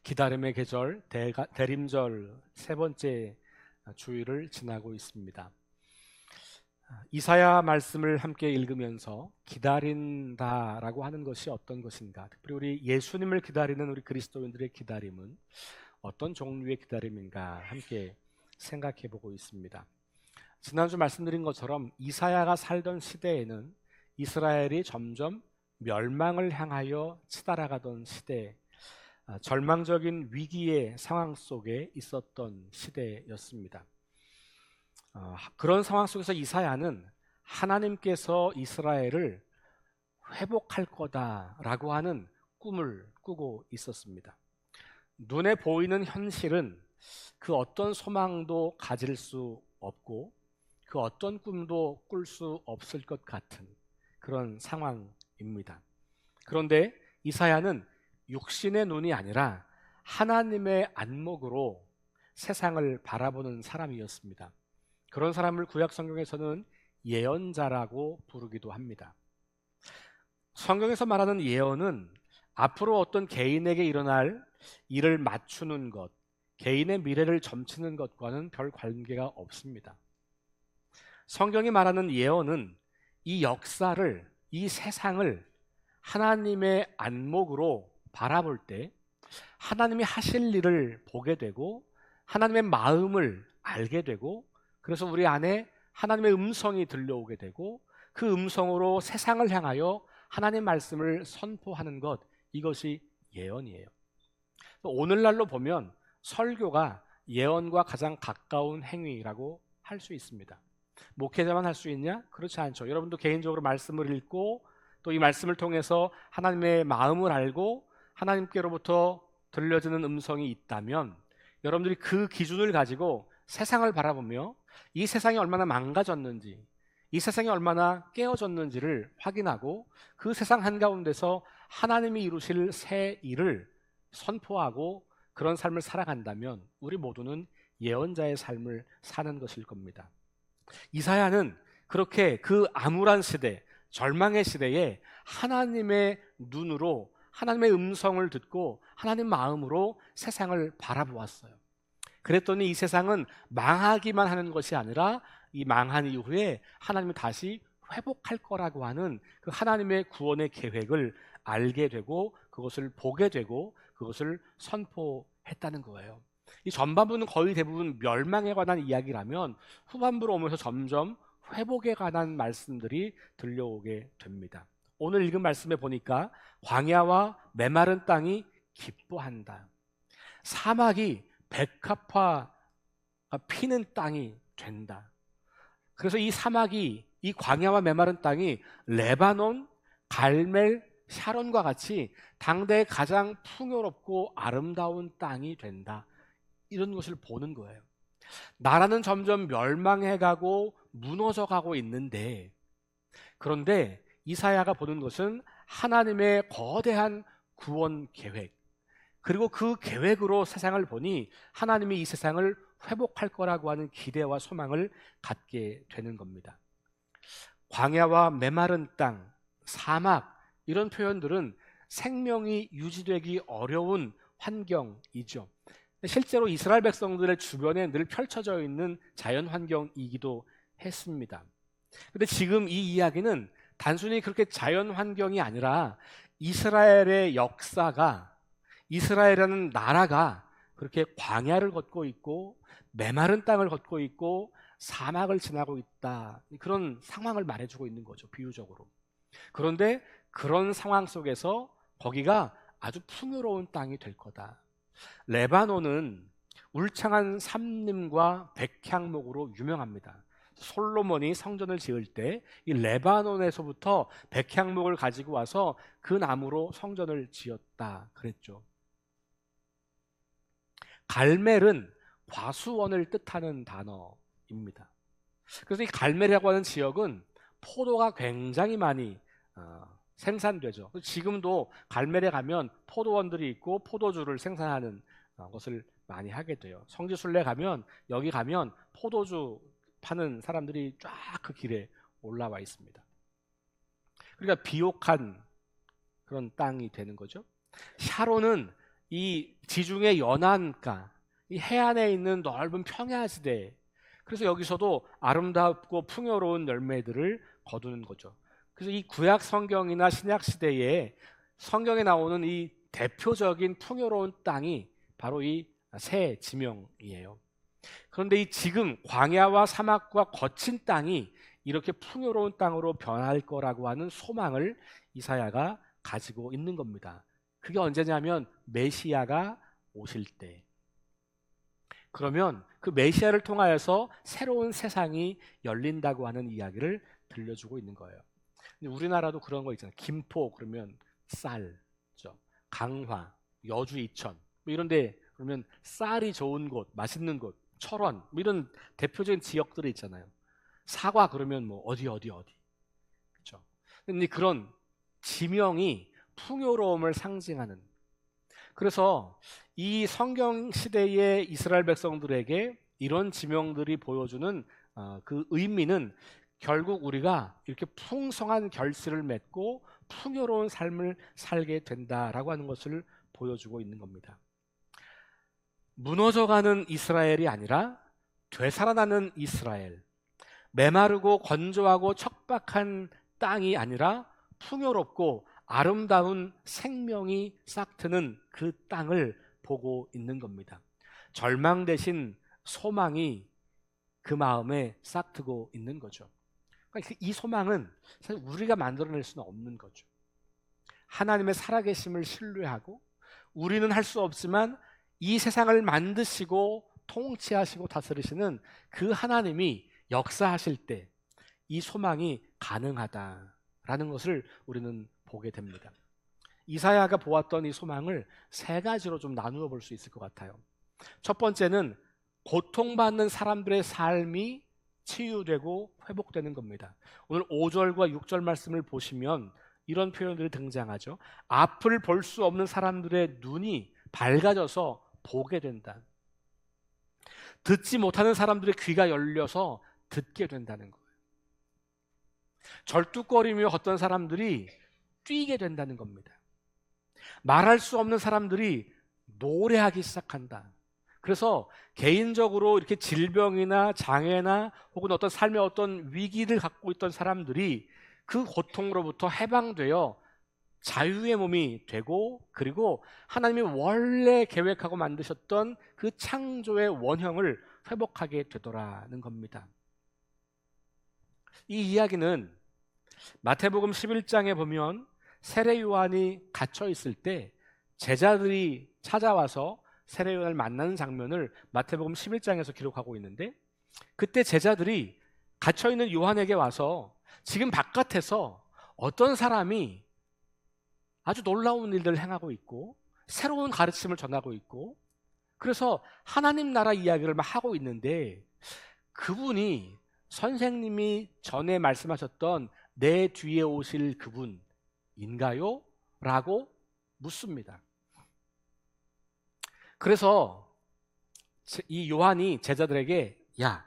기다림의 계절, 대림절 세 번째 주일을 지나고 있습니다. 이사야 말씀을 함께 읽으면서 기다린다라고 하는 것이 어떤 것인가, 특별히 우리 예수님을 기다리는 우리 그리스도인들의 기다림은 어떤 종류의 기다림인가 함께 생각해 보고 있습니다. 지난주 말씀드린 것처럼 이사야가 살던 시대에는 이스라엘이 점점 멸망을 향하여 치달아가던 시대, 절망적인 위기의 상황 속에 있었던 시대였습니다. 그런 상황 속에서 이사야는 하나님께서 이스라엘을 회복할 거다라고 하는 꿈을 꾸고 있었습니다. 눈에 보이는 현실은 그 어떤 소망도 가질 수 없고 그 어떤 꿈도 꿀 수 없을 것 같은 그런 상황입니다. 그런데 이사야는 육신의 눈이 아니라 하나님의 안목으로 세상을 바라보는 사람이었습니다. 그런 사람을 구약 성경에서는 예언자라고 부르기도 합니다. 성경에서 말하는 예언은 앞으로 어떤 개인에게 일어날 일을 맞추는 것, 개인의 미래를 점치는 것과는 별 관계가 없습니다. 성경이 말하는 예언은 이 역사를, 이 세상을 하나님의 안목으로 바라볼 때 하나님이 하실 일을 보게 되고 하나님의 마음을 알게 되고, 그래서 우리 안에 하나님의 음성이 들려오게 되고 그 음성으로 세상을 향하여 하나님 말씀을 선포하는 것, 이것이 예언이에요. 오늘날로 보면 설교가 예언과 가장 가까운 행위라고 할 수 있습니다. 목회자만 할 수 있냐? 그렇지 않죠. 여러분도 개인적으로 말씀을 읽고 또 이 말씀을 통해서 하나님의 마음을 알고 하나님께로부터 들려지는 음성이 있다면 여러분들이 그 기준을 가지고 세상을 바라보며 이 세상이 얼마나 망가졌는지, 이 세상이 얼마나 깨어졌는지를 확인하고 그 세상 한가운데서 하나님이 이루실 새 일을 선포하고 그런 삶을 살아간다면 우리 모두는 예언자의 삶을 사는 것일 겁니다. 이사야는 그렇게 그 암울한 시대, 절망의 시대에 하나님의 눈으로 하나님의 음성을 듣고 하나님 마음으로 세상을 바라보았어요. 그랬더니 이 세상은 망하기만 하는 것이 아니라 이 망한 이후에 하나님이 다시 회복할 거라고 하는 그 하나님의 구원의 계획을 알게 되고 그것을 보게 되고 그것을 선포했다는 거예요. 이 전반부는 거의 대부분 멸망에 관한 이야기라면 후반부로 오면서 점점 회복에 관한 말씀들이 들려오게 됩니다. 오늘 읽은 말씀에 보니까 광야와 메마른 땅이 기뻐한다. 사막이 백합화 피는 땅이 된다. 그래서 이 사막이, 이 광야와 메마른 땅이 레바논, 갈멜, 샤론과 같이 당대의 가장 풍요롭고 아름다운 땅이 된다. 이런 것을 보는 거예요. 나라는 점점 멸망해가고 무너져가고 있는데, 그런데 이사야가 보는 것은 하나님의 거대한 구원 계획, 그리고 그 계획으로 세상을 보니 하나님이 이 세상을 회복할 거라고 하는 기대와 소망을 갖게 되는 겁니다. 광야와 메마른 땅, 사막, 이런 표현들은 생명이 유지되기 어려운 환경이죠. 실제로 이스라엘 백성들의 주변에 늘 펼쳐져 있는 자연 환경이기도 했습니다. 그런데 지금 이 이야기는 단순히 그렇게 자연 환경이 아니라 이스라엘의 역사가, 이스라엘이라는 나라가 그렇게 광야를 걷고 있고 메마른 땅을 걷고 있고 사막을 지나고 있다, 그런 상황을 말해주고 있는 거죠, 비유적으로. 그런데 그런 상황 속에서 거기가 아주 풍요로운 땅이 될 거다. 레바논은 울창한 삼림과 백향목으로 유명합니다. 솔로몬이 성전을 지을 때 이 레바논에서부터 백향목을 가지고 와서 그 나무로 성전을 지었다 그랬죠. 갈멜은 과수원을 뜻하는 단어입니다. 그래서 이 갈멜이라고 하는 지역은 포도가 굉장히 많이 생산되죠. 지금도 갈멜에 가면 포도원들이 있고 포도주를 생산하는 것을 많이 하게 돼요. 성지순례 가면, 여기 가면 포도주 파는 사람들이 쫙 그 길에 올라와 있습니다. 그러니까 비옥한 그런 땅이 되는 거죠. 샤론은 이 지중해 연안가, 이 해안에 있는 넓은 평야지대, 그래서 여기서도 아름답고 풍요로운 열매들을 거두는 거죠. 그래서 이 구약 성경이나 신약 시대에 성경에 나오는 이 대표적인 풍요로운 땅이 바로 이 새 지명이에요. 그런데 이 지금 광야와 사막과 거친 땅이 이렇게 풍요로운 땅으로 변할 거라고 하는 소망을 이사야가 가지고 있는 겁니다. 그게 언제냐면 메시아가 오실 때. 그러면 그 메시아를 통하여서 새로운 세상이 열린다고 하는 이야기를 들려주고 있는 거예요. 근데 우리나라도 그런 거 있잖아요. 김포 그러면 쌀, 강화, 여주, 이천 뭐 이런데 그러면 쌀이 좋은 곳, 맛있는 곳, 철원 뭐 이런 대표적인 지역들이 있잖아요. 사과 그러면 뭐 어디 그렇죠. 근데 그런 지명이 풍요로움을 상징하는. 그래서 이 성경 시대의 이스라엘 백성들에게 이런 지명들이 보여주는 그 의미는 결국 우리가 이렇게 풍성한 결실을 맺고 풍요로운 삶을 살게 된다라고 하는 것을 보여주고 있는 겁니다. 무너져가는 이스라엘이 아니라 되살아나는 이스라엘, 메마르고 건조하고 척박한 땅이 아니라 풍요롭고 아름다운 생명이 싹트는 그 땅을 보고 있는 겁니다. 절망 대신 소망이 그 마음에 싹트고 있는 거죠. 그러니까 이 소망은 사실 우리가 만들어낼 수는 없는 거죠. 하나님의 살아계심을 신뢰하고 우리는 할 수 없지만 이 세상을 만드시고 통치하시고 다스리시는 그 하나님이 역사하실 때 이 소망이 가능하다라는 것을 우리는 보게 됩니다. 이사야가 보았던 이 소망을 세 가지로 좀 나누어 볼 수 있을 것 같아요. 첫 번째는 고통받는 사람들의 삶이 치유되고 회복되는 겁니다. 오늘 5절과 6절 말씀을 보시면 이런 표현들이 등장하죠. 앞을 볼 수 없는 사람들의 눈이 밝아져서 보게 된다. 듣지 못하는 사람들의 귀가 열려서 듣게 된다는 거예요. 절뚝거리며 걷던 사람들이 뛰게 된다는 겁니다. 말할 수 없는 사람들이 노래하기 시작한다. 그래서 개인적으로 이렇게 질병이나 장애나 혹은 어떤 삶의 어떤 위기를 갖고 있던 사람들이 그 고통으로부터 해방되어 자유의 몸이 되고, 그리고 하나님이 원래 계획하고 만드셨던 그 창조의 원형을 회복하게 되더라는 겁니다. 이 이야기는 마태복음 11장에 보면 세례 요한이 갇혀 있을 때 제자들이 찾아와서 세례 요한을 만나는 장면을 마태복음 11장에서 기록하고 있는데, 그때 제자들이 갇혀 있는 요한에게 와서 지금 바깥에서 어떤 사람이 아주 놀라운 일들을 행하고 있고 새로운 가르침을 전하고 있고, 그래서 하나님 나라 이야기를 막 하고 있는데 그분이 선생님이 전에 말씀하셨던 내 뒤에 오실 그분인가요? 라고 묻습니다. 그래서 이 요한이 제자들에게, 야,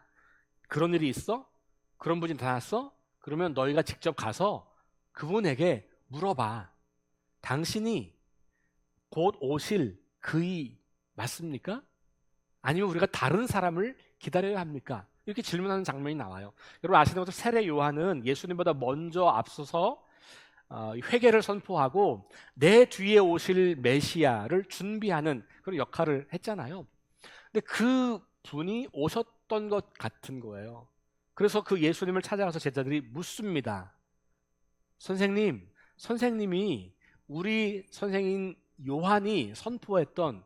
그런 일이 있어? 그런 분이 나타났어? 그러면 너희가 직접 가서 그분에게 물어봐. 당신이 곧 오실 그이 맞습니까? 아니면 우리가 다른 사람을 기다려야 합니까? 이렇게 질문하는 장면이 나와요. 여러분 아시는 것처럼 세례 요한은 예수님보다 먼저 앞서서 회개를 선포하고 내 뒤에 오실 메시아를 준비하는 그런 역할을 했잖아요. 근데 그 분이 오셨던 것 같은 거예요. 그래서 그 예수님을 찾아가서 제자들이 묻습니다. 선생님이 우리 선생인 요한이 선포했던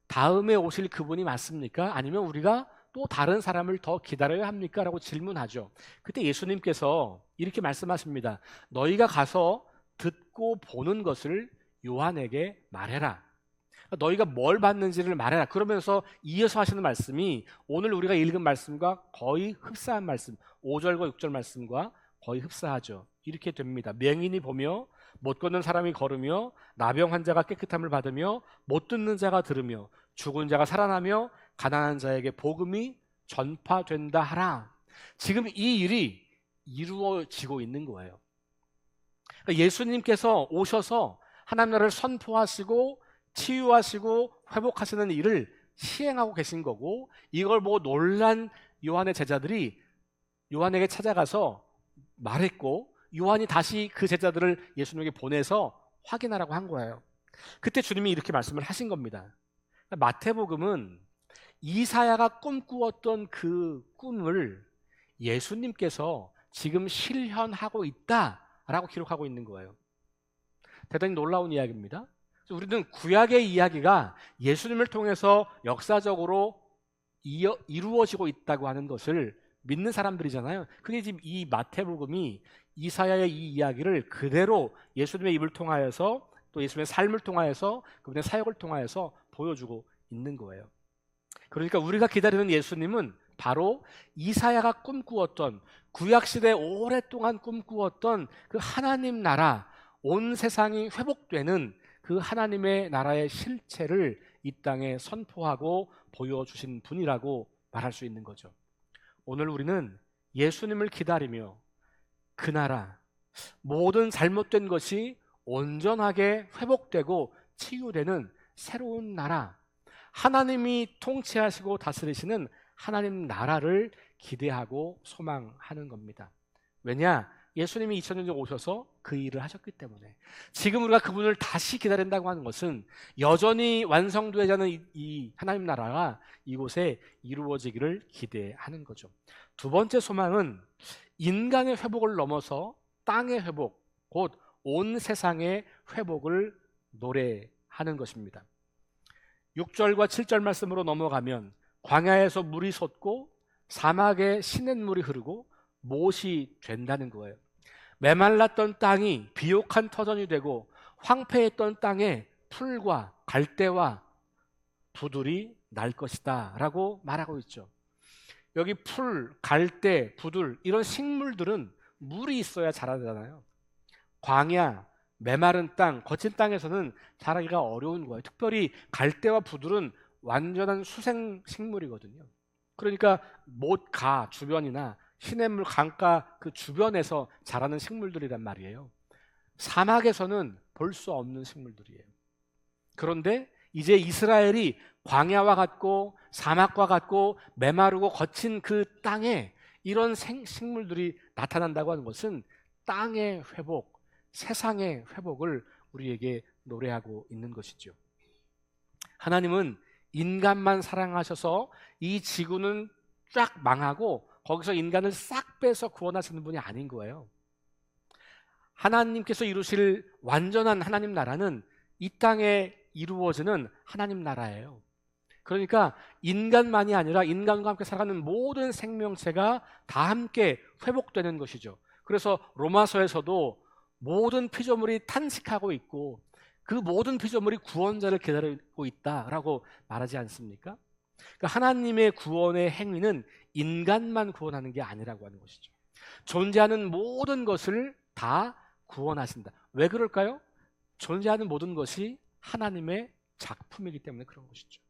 다음에 오실 그분이 맞습니까? 아니면 우리가 또 다른 사람을 더 기다려야 합니까? 라고 질문하죠. 그때 예수님께서 이렇게 말씀하십니다. 너희가 가서 듣고 보는 것을 요한에게 말해라. 너희가 뭘 봤는지를 말해라. 그러면서 이어서 하시는 말씀이 오늘 우리가 읽은 말씀과 거의 흡사한 말씀, 5절과 6절 말씀과 거의 흡사하죠. 이렇게 됩니다. 맹인이 보며 못 걷는 사람이 걸으며 나병 환자가 깨끗함을 받으며 못 듣는 자가 들으며 죽은 자가 살아나며 가난한 자에게 복음이 전파된다 하라. 지금 이 일이 이루어지고 있는 거예요. 그러니까 예수님께서 오셔서 하나님 나라를 선포하시고 치유하시고 회복하시는 일을 시행하고 계신 거고, 이걸 보고 놀란 요한의 제자들이 요한에게 찾아가서 말했고, 요한이 다시 그 제자들을 예수님에게 보내서 확인하라고 한 거예요. 그때 주님이 이렇게 말씀을 하신 겁니다. 마태복음은 이사야가 꿈꾸었던 그 꿈을 예수님께서 지금 실현하고 있다라고 기록하고 있는 거예요. 대단히 놀라운 이야기입니다. 우리는 구약의 이야기가 예수님을 통해서 역사적으로 이루어지고 있다고 하는 것을 믿는 사람들이잖아요. 그게 지금 이 마태복음이 이사야의 이 이야기를 그대로 예수님의 입을 통하여서, 또 예수님의 삶을 통하여서, 그분의 사역을 통하여서 보여주고 있는 거예요. 그러니까 우리가 기다리는 예수님은 바로 이사야가 꿈꾸었던, 구약시대에 오랫동안 꿈꾸었던 그 하나님 나라, 온 세상이 회복되는 그 하나님의 나라의 실체를 이 땅에 선포하고 보여주신 분이라고 말할 수 있는 거죠. 오늘 우리는 예수님을 기다리며 그 나라, 모든 잘못된 것이 온전하게 회복되고 치유되는 새로운 나라, 하나님이 통치하시고 다스리시는 하나님 나라를 기대하고 소망하는 겁니다. 왜냐? 예수님이 2000년 전 오셔서 그 일을 하셨기 때문에. 지금 우리가 그분을 다시 기다린다고 하는 것은 여전히 완성되지 않은 이 하나님 나라가 이곳에 이루어지기를 기대하는 거죠. 두 번째 소망은 인간의 회복을 넘어서 땅의 회복, 곧 온 세상의 회복을 노래하는 것입니다. 6절과 7절 말씀으로 넘어가면 광야에서 물이 솟고 사막에 시냇물이 흐르고 못이 된다는 거예요. 메말랐던 땅이 비옥한 터전이 되고 황폐했던 땅에 풀과 갈대와 부들이 날 것이다 라고 말하고 있죠. 여기 풀, 갈대, 부들, 이런 식물들은 물이 있어야 자라잖아요. 광야, 메마른 땅, 거친 땅에서는 자라기가 어려운 거예요. 특별히 갈대와 부들은 완전한 수생 식물이거든요. 그러니까 못가 주변이나 시냇물 강가 그 주변에서 자라는 식물들이란 말이에요. 사막에서는 볼 수 없는 식물들이에요. 그런데 이제 이스라엘이 광야와 같고 사막과 같고 메마르고 거친 그 땅에 이런 식물들이 나타난다고 하는 것은 땅의 회복, 세상의 회복을 우리에게 노래하고 있는 것이죠. 하나님은 인간만 사랑하셔서 이 지구는 쫙 망하고 거기서 인간을 싹 빼서 구원하시는 분이 아닌 거예요. 하나님께서 이루실 완전한 하나님 나라는 이 땅에 이루어지는 하나님 나라예요. 그러니까 인간만이 아니라 인간과 함께 살아가는 모든 생명체가 다 함께 회복되는 것이죠. 그래서 로마서에서도 모든 피조물이 탄식하고 있고 그 모든 피조물이 구원자를 기다리고 있다라고 말하지 않습니까? 그러니까 하나님의 구원의 행위는 인간만 구원하는 게 아니라고 하는 것이죠. 존재하는 모든 것을 다 구원하신다. 왜 그럴까요? 존재하는 모든 것이 하나님의 작품이기 때문에 그런 것이죠.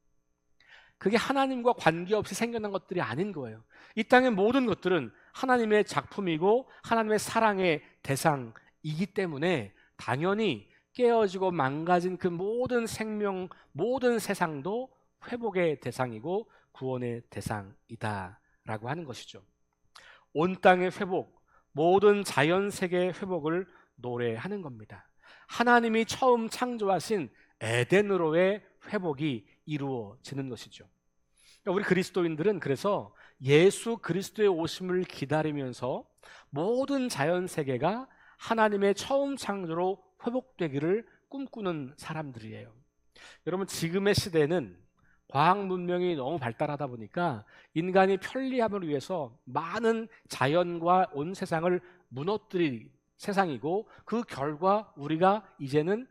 그게 하나님과 관계없이 생겨난 것들이 아닌 거예요. 이 땅의 모든 것들은 하나님의 작품이고 하나님의 사랑의 대상이기 때문에 당연히 깨어지고 망가진 그 모든 생명, 모든 세상도 회복의 대상이고 구원의 대상이다라고 하는 것이죠. 온 땅의 회복, 모든 자연 세계의 회복을 노래하는 겁니다. 하나님이 처음 창조하신 에덴으로의 회복이 이루어지는 것이죠. 우리 그리스도인들은 그래서 예수 그리스도의 오심을 기다리면서 모든 자연 세계가 하나님의 처음 창조로 회복되기를 꿈꾸는 사람들이에요. 여러분, 지금의 시대는 과학 문명이 너무 발달하다 보니까 인간이 편리함을 위해서 많은 자연과 온 세상을 무너뜨릴 세상이고, 그 결과 우리가 이제는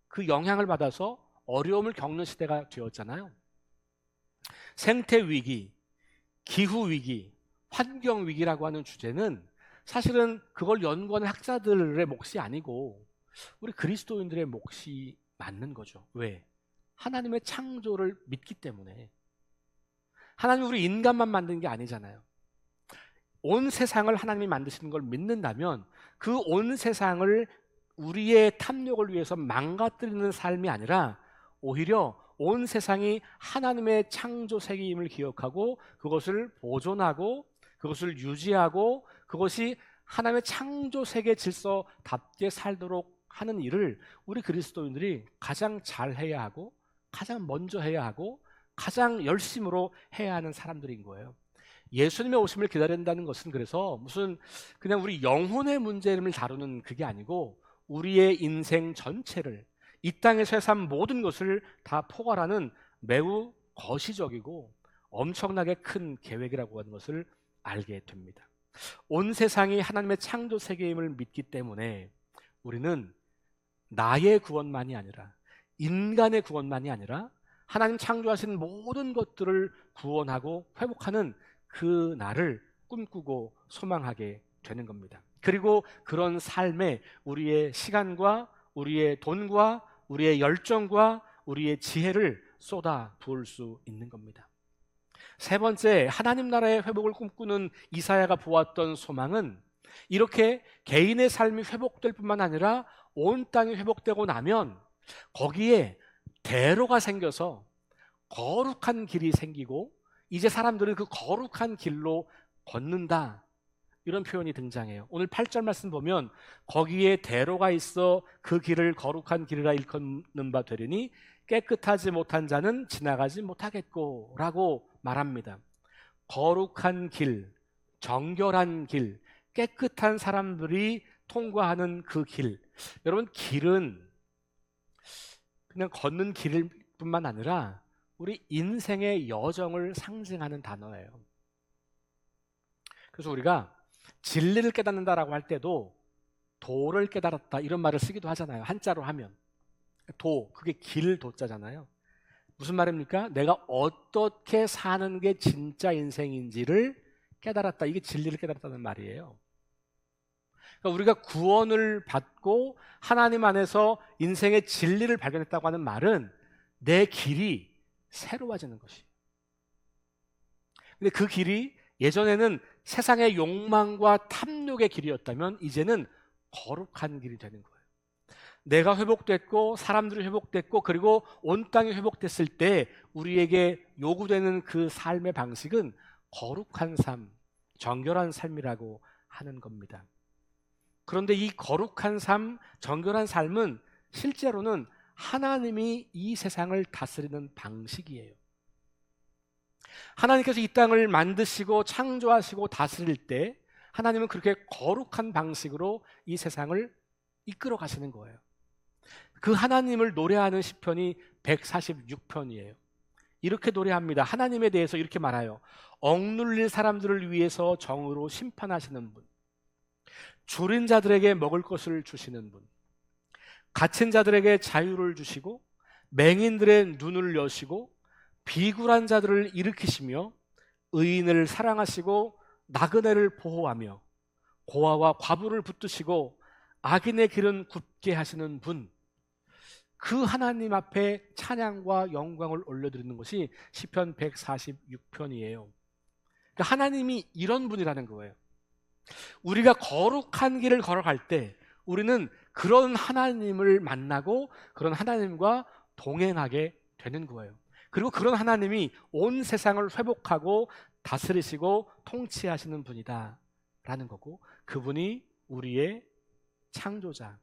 그 영향을 받아서 어려움을 겪는 시대가 되었잖아요. 생태 위기, 기후 위기, 환경 위기라고 하는 주제는 사실은 그걸 연구하는 학자들의 몫이 아니고 우리 그리스도인들의 몫이 맞는 거죠. 왜? 하나님의 창조를 믿기 때문에. 하나님 우리 인간만 만든 게 아니잖아요. 온 세상을 하나님이 만드시는 걸 믿는다면 그 온 세상을 우리의 탐욕을 위해서 망가뜨리는 삶이 아니라 오히려 온 세상이 하나님의 창조 세계임을 기억하고 그것을 보존하고 그것을 유지하고 그것이 하나님의 창조 세계 질서답게 살도록 하는 일을 우리 그리스도인들이 가장 잘해야 하고 가장 먼저 해야 하고 가장 열심으로 해야 하는 사람들인 거예요. 예수님의 오심을 기다린다는 것은 그래서 무슨 그냥 우리 영혼의 문제를 다루는 그게 아니고 우리의 인생 전체를 이 땅에서의 삶 모든 것을 다 포괄하는 매우 거시적이고 엄청나게 큰 계획이라고 하는 것을 알게 됩니다. 온 세상이 하나님의 창조 세계임을 믿기 때문에 우리는 나의 구원만이 아니라 인간의 구원만이 아니라 하나님 창조하신 모든 것들을 구원하고 회복하는 그 날을 꿈꾸고 소망하게 되는 겁니다. 그리고 그런 삶에 우리의 시간과 우리의 돈과 우리의 열정과 우리의 지혜를 쏟아 부을 수 있는 겁니다. 세 번째, 하나님 나라의 회복을 꿈꾸는 이사야가 보았던 소망은 이렇게 개인의 삶이 회복될 뿐만 아니라 온 땅이 회복되고 나면 거기에 대로가 생겨서 거룩한 길이 생기고 이제 사람들은 그 거룩한 길로 걷는다, 이런 표현이 등장해요. 오늘 8절 말씀 보면 거기에 대로가 있어 그 길을 거룩한 길이라 일컫는 바 되리니 깨끗하지 못한 자는 지나가지 못하겠고 라고 말합니다. 거룩한 길, 정결한 길, 깨끗한 사람들이 통과하는 그 길. 여러분, 길은 그냥 걷는 길일 뿐만 아니라 우리 인생의 여정을 상징하는 단어예요. 그래서 우리가 진리를 깨닫는다라고 할 때도 도를 깨달았다 이런 말을 쓰기도 하잖아요. 한자로 하면 도, 그게 길 도자잖아요. 무슨 말입니까? 내가 어떻게 사는 게 진짜 인생인지를 깨달았다, 이게 진리를 깨달았다는 말이에요. 그러니까 우리가 구원을 받고 하나님 안에서 인생의 진리를 발견했다고 하는 말은 내 길이 새로워지는 것이에요. 근데 그 길이 예전에는 세상의 욕망과 탐욕의 길이었다면 이제는 거룩한 길이 되는 거예요. 내가 회복됐고 사람들이 회복됐고 그리고 온 땅이 회복됐을 때 우리에게 요구되는 그 삶의 방식은 거룩한 삶, 정결한 삶이라고 하는 겁니다. 그런데 이 거룩한 삶, 정결한 삶은 실제로는 하나님이 이 세상을 다스리는 방식이에요. 하나님께서 이 땅을 만드시고 창조하시고 다스릴 때 하나님은 그렇게 거룩한 방식으로 이 세상을 이끌어 가시는 거예요. 그 하나님을 노래하는 시편이 146편이에요. 이렇게 노래합니다. 하나님에 대해서 이렇게 말해요. 억눌릴 사람들을 위해서 정의로 심판하시는 분, 줄인 자들에게 먹을 것을 주시는 분, 갇힌 자들에게 자유를 주시고 맹인들의 눈을 여시고 비굴한 자들을 일으키시며 의인을 사랑하시고 나그네를 보호하며 고아와 과부를 붙드시고 악인의 길은 굽게 하시는 분, 그 하나님 앞에 찬양과 영광을 올려드리는 것이 시편 146편이에요. 그러니까 하나님이 이런 분이라는 거예요. 우리가 거룩한 길을 걸어갈 때 우리는 그런 하나님을 만나고 그런 하나님과 동행하게 되는 거예요. 그리고 그런 하나님이 온 세상을 회복하고 다스리시고 통치하시는 분이다 라는 거고, 그분이 우리의 창조자,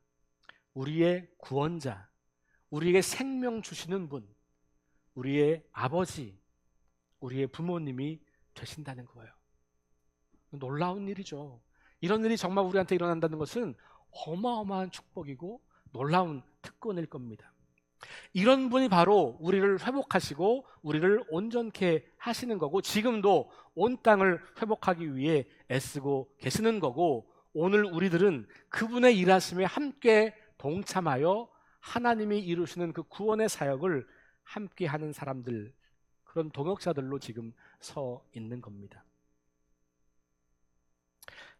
우리의 구원자, 우리에게 생명 주시는 분, 우리의 아버지, 우리의 부모님이 되신다는 거예요. 놀라운 일이죠. 이런 일이 정말 우리한테 일어난다는 것은 어마어마한 축복이고 놀라운 특권일 겁니다. 이런 분이 바로 우리를 회복하시고 우리를 온전케 하시는 거고, 지금도 온 땅을 회복하기 위해 애쓰고 계시는 거고, 오늘 우리들은 그분의 일하심에 함께 동참하여 하나님이 이루시는 그 구원의 사역을 함께 하는 사람들, 그런 동역자들로 지금 서 있는 겁니다.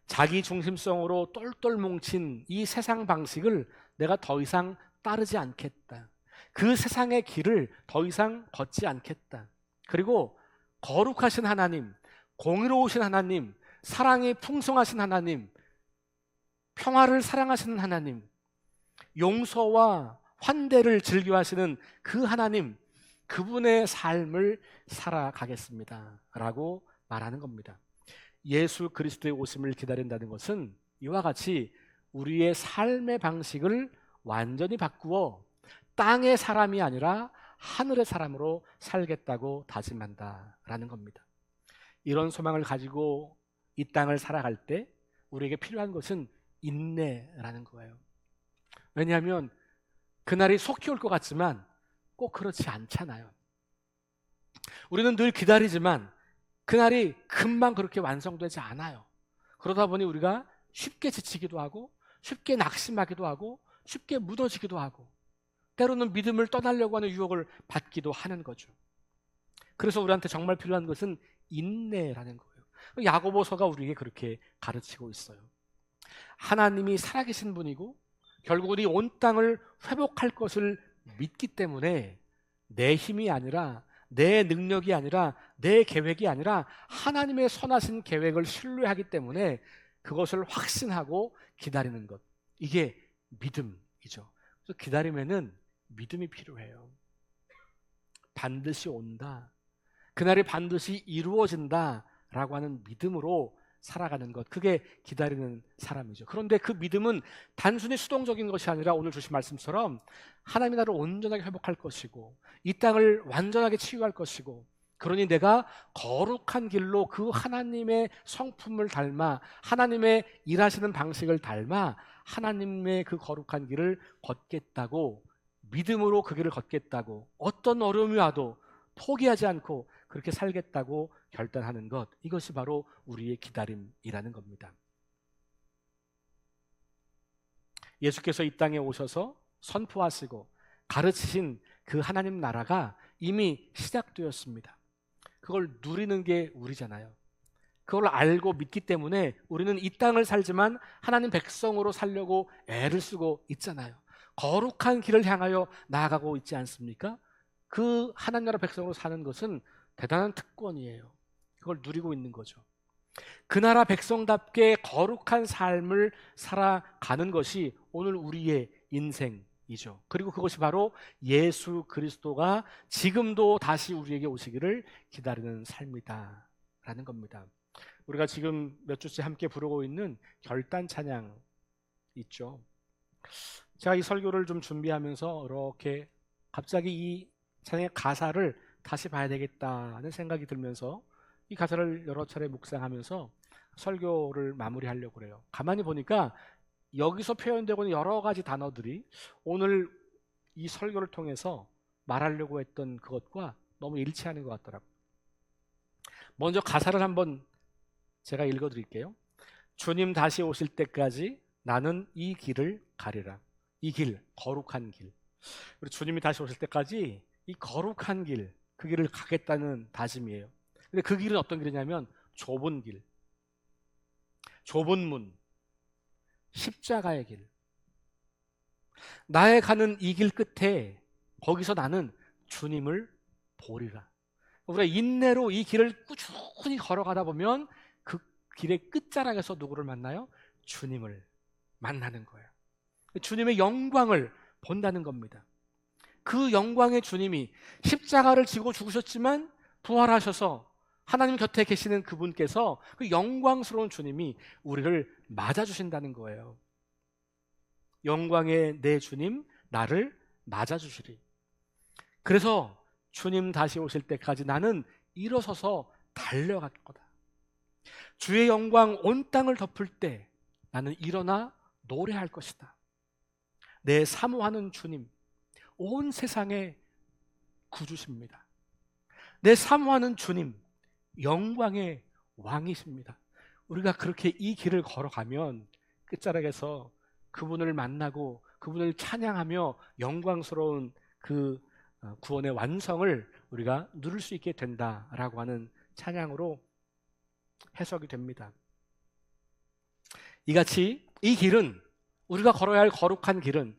자기 중심성으로 똘똘 뭉친 이 세상 방식을 내가 더 이상 따르지 않겠다. 그 세상의 길을 더 이상 걷지 않겠다. 그리고 거룩하신 하나님, 공의로우신 하나님, 사랑이 풍성하신 하나님, 평화를 사랑하시는 하나님, 용서와 환대를 즐겨하시는 그 하나님, 그분의 삶을 살아가겠습니다 라고 말하는 겁니다. 예수 그리스도의 오심을 기다린다는 것은 이와 같이 우리의 삶의 방식을 완전히 바꾸어 땅의 사람이 아니라 하늘의 사람으로 살겠다고 다짐한다라는 겁니다. 이런 소망을 가지고 이 땅을 살아갈 때 우리에게 필요한 것은 인내라는 거예요. 왜냐하면 그날이 속히 올 것 같지만 꼭 그렇지 않잖아요. 우리는 늘 기다리지만 그날이 금방 그렇게 완성되지 않아요. 그러다 보니 우리가 쉽게 지치기도 하고 쉽게 낙심하기도 하고 쉽게 무너지기도 하고 때로는 믿음을 떠나려고 하는 유혹을 받기도 하는 거죠. 그래서 우리한테 정말 필요한 것은 인내라는 거예요. 야고보서가 우리에게 그렇게 가르치고 있어요. 하나님이 살아계신 분이고 결국은 이 온 땅을 회복할 것을 믿기 때문에 내 힘이 아니라 내 능력이 아니라 내 계획이 아니라 하나님의 선하신 계획을 신뢰하기 때문에 그것을 확신하고 기다리는 것, 이게 믿음이죠. 그래서 기다리면은 믿음이 필요해요. 반드시 온다, 그날이 반드시 이루어진다라고 하는 믿음으로 살아가는 것, 그게 기다리는 사람이죠. 그런데 그 믿음은 단순히 수동적인 것이 아니라 오늘 주신 말씀처럼 하나님이 나를 온전하게 회복할 것이고 이 땅을 완전하게 치유할 것이고, 그러니 내가 거룩한 길로 그 하나님의 성품을 닮아 하나님의 일하시는 방식을 닮아 하나님의 그 거룩한 길을 걷겠다고, 믿음으로 그 길을 걷겠다고, 어떤 어려움이 와도 포기하지 않고 그렇게 살겠다고 결단하는 것, 이것이 바로 우리의 기다림이라는 겁니다. 예수께서 이 땅에 오셔서 선포하시고 가르치신 그 하나님 나라가 이미 시작되었습니다. 그걸 누리는 게 우리잖아요. 그걸 알고 믿기 때문에 우리는 이 땅을 살지만 하나님 백성으로 살려고 애를 쓰고 있잖아요. 거룩한 길을 향하여 나아가고 있지 않습니까? 그 하나님 나라 백성으로 사는 것은 대단한 특권이에요. 그걸 누리고 있는 거죠. 그 나라 백성답게 거룩한 삶을 살아가는 것이 오늘 우리의 인생이죠. 그리고 그것이 바로 예수 그리스도가 지금도 다시 우리에게 오시기를 기다리는 삶이다 라는 겁니다. 우리가 지금 몇 주째 함께 부르고 있는 결단 찬양 있죠. 제가 이 설교를 좀 준비하면서 이렇게 갑자기 이 찬양의 가사를 다시 봐야 되겠다는 생각이 들면서 이 가사를 여러 차례 묵상하면서 설교를 마무리하려고 그래요. 가만히 보니까 여기서 표현되고 있는 여러 가지 단어들이 오늘 이 설교를 통해서 말하려고 했던 그것과 너무 일치하는 것 같더라고요. 먼저 가사를 한번 제가 읽어드릴게요. 주님 다시 오실 때까지 나는 이 길을 가리라. 이 길, 거룩한 길. 우리 주님이 다시 오실 때까지 이 거룩한 길, 그 길을 가겠다는 다짐이에요. 근데 그 길은 어떤 길이냐면 좁은 길, 좁은 문, 십자가의 길. 나의 가는 이 길 끝에 거기서 나는 주님을 보리라. 우리가 인내로 이 길을 꾸준히 걸어가다 보면 그 길의 끝자락에서 누구를 만나요? 주님을 만나는 거예요. 주님의 영광을 본다는 겁니다. 그 영광의 주님이 십자가를 지고 죽으셨지만 부활하셔서 하나님 곁에 계시는 그분께서, 그 영광스러운 주님이 우리를 맞아주신다는 거예요. 영광의 내 주님 나를 맞아주시리. 그래서 주님 다시 오실 때까지 나는 일어서서 달려갈 거다. 주의 영광 온 땅을 덮을 때 나는 일어나 노래할 것이다. 내 사모하는 주님, 온 세상의 구주십니다. 내 사모하는 주님, 영광의 왕이십니다. 우리가 그렇게 이 길을 걸어가면 끝자락에서 그분을 만나고 그분을 찬양하며 영광스러운 그 구원의 완성을 우리가 누릴 수 있게 된다라고 하는 찬양으로 해석이 됩니다. 이같이 이 길은, 우리가 걸어야 할 거룩한 길은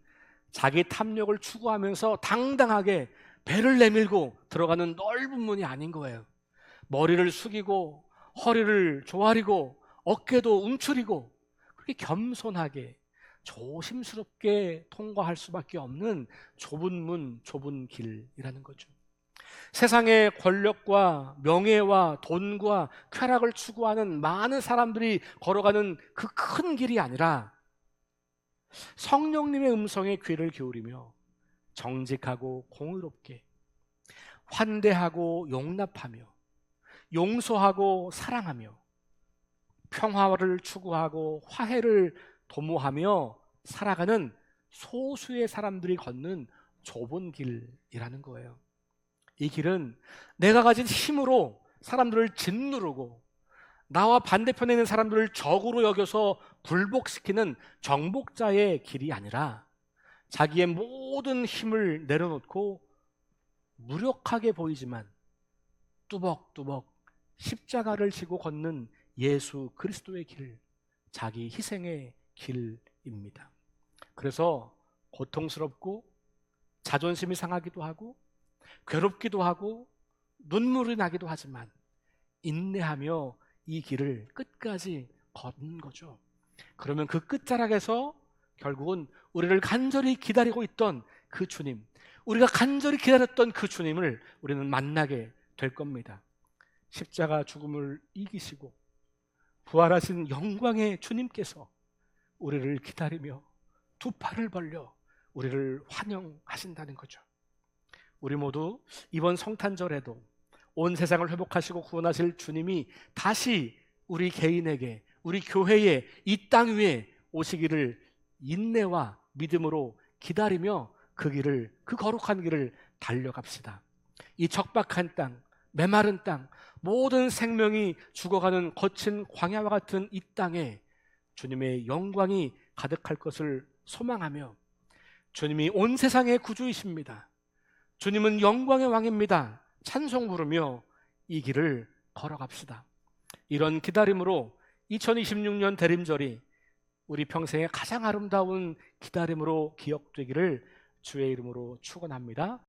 자기 탐욕을 추구하면서 당당하게 배를 내밀고 들어가는 넓은 문이 아닌 거예요. 머리를 숙이고 허리를 조아리고 어깨도 움츠리고 그렇게 겸손하게 조심스럽게 통과할 수밖에 없는 좁은 문, 좁은 길이라는 거죠. 세상의 권력과 명예와 돈과 쾌락을 추구하는 많은 사람들이 걸어가는 그 큰 길이 아니라 성령님의 음성에 귀를 기울이며 정직하고 공의롭게 환대하고 용납하며 용서하고 사랑하며 평화를 추구하고 화해를 도모하며 살아가는 소수의 사람들이 걷는 좁은 길이라는 거예요. 이 길은 내가 가진 힘으로 사람들을 짓누르고 나와 반대편에 있는 사람들을 적으로 여겨서 굴복시키는 정복자의 길이 아니라 자기의 모든 힘을 내려놓고 무력하게 보이지만 뚜벅뚜벅 십자가를 지고 걷는 예수 그리스도의 길, 자기 희생의 길입니다. 그래서 고통스럽고 자존심이 상하기도 하고 괴롭기도 하고 눈물이 나기도 하지만 인내하며 이 길을 끝까지 걷는 거죠. 그러면 그 끝자락에서 결국은 우리를 간절히 기다리고 있던 그 주님, 우리가 간절히 기다렸던 그 주님을 우리는 만나게 될 겁니다. 십자가 죽음을 이기시고 부활하신 영광의 주님께서 우리를 기다리며 두 팔을 벌려 우리를 환영하신다는 거죠. 우리 모두 이번 성탄절에도 온 세상을 회복하시고 구원하실 주님이 다시 우리 개인에게, 우리 교회에, 이 땅 위에 오시기를 인내와 믿음으로 기다리며 그 길을, 그 거룩한 길을 달려갑시다. 이 적박한 땅, 메마른 땅, 모든 생명이 죽어가는 거친 광야와 같은 이 땅에 주님의 영광이 가득할 것을 소망하며, 주님이 온 세상의 구주이십니다, 주님은 영광의 왕입니다, 찬송 부르며 이 길을 걸어갑시다. 이런 기다림으로 2026년 대림절이 우리 평생의 가장 아름다운 기다림으로 기억되기를 주의 이름으로 축원합니다.